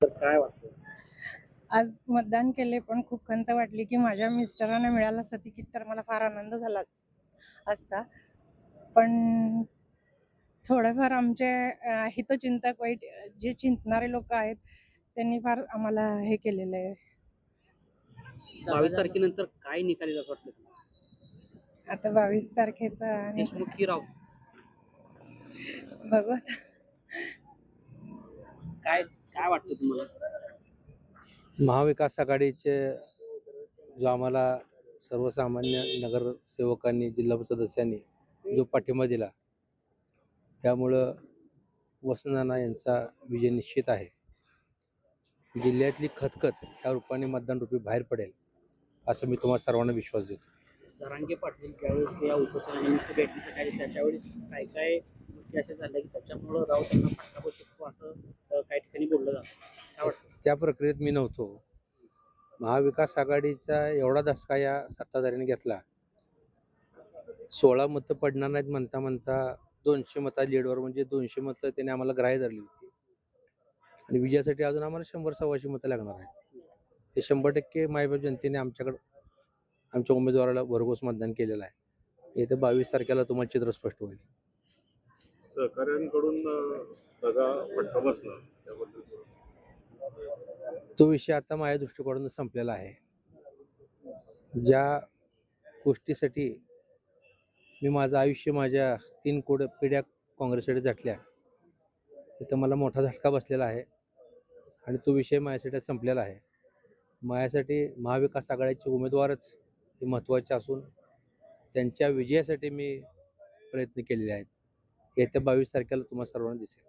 तर काय वाटतं? आज मतदान केले, पण खूप खंत वाटली, की माझ्या मिस्टरांना मिळालं असतं तिकीट तर मला फार आनंद झाला असता. पण थोडंफार आमचे हितचिंतक जे चिंतणारे लोकं आहेत, त्यांनी फार आम्हाला हे केलेलं आहे. 22 तारखेनंतर काय निकाल येईल असं वाटतं तुम्हाला? आता 22 तारखेचा आणि देशमुख की राऊत? बघू आता. काय काय वाटतं तुम्हाला? महाविकास आघाडीचे जो आम्हाला सर्वसामान्य नगरसेवकांनी, जिल्हा सदस्यांनी जो पाठिंबा दिला, त्यामुळं वसंतनाना यांचा विजय निश्चित आहे. जिल्ह्यातली खतखत ह्या रूपाने मतदान रूपी बाहेर पडेल, असं मी तुम्हाला सर्वांना विश्वास देतो. जरांगे पाटील ज्यावेळेस या उपचुनावानिमित्त भेटण्यासाठी आले त्याच्यावेळेस काय काय गोष्टी अशा झाल्या की त्याच्यामुळं राऊत यांना फटका बसू शकतो असं काही ठिकाणी बोललं जातं. काय वाटतं? त्या प्रक्रियेत मी नव्हतो. महाविकास आघाडीचा एवढा धसका या सत्ताधाऱ्यांनी घेतला. 16 मतं पडणार नाहीत म्हणता म्हणता 200 मता लीडवर, म्हणजे 200 मतं त्याने आम्हाला ग्राह्य धरली होती. आणि विजयासाठी अजून आम्हाला 100-125 मतं लागणार आहेत. ते 100% मायबाप जनतेने आमच्या उमेदवाराला भरघोस मतदान केलेलं आहे. येत्या 22 तारखेला तुम्हाला चित्र स्पष्ट होईल. सहकाऱ्यांकडून दगा फटका बसला त्याबद्दल तो विषय आता माझ्या दृष्टिकोनातून संपलेला आहे. ज्या गोष्टीसाठी मी माझं आयुष्य, माझ्या 3 पिढ्या काँग्रेससाठी झटल्या, तिथं मला मोठा झटका बसलेला आहे आणि तो विषय माझ्यासाठी संपलेला आहे. माझ्यासाठी महाविकास आघाडीचे उमेदवारच हे महत्त्वाचे असून त्यांच्या विजयासाठी मी प्रयत्न केलेले आहेत. येत्या 22 तारखेला तुम्हाला सर्वांना दिसेल.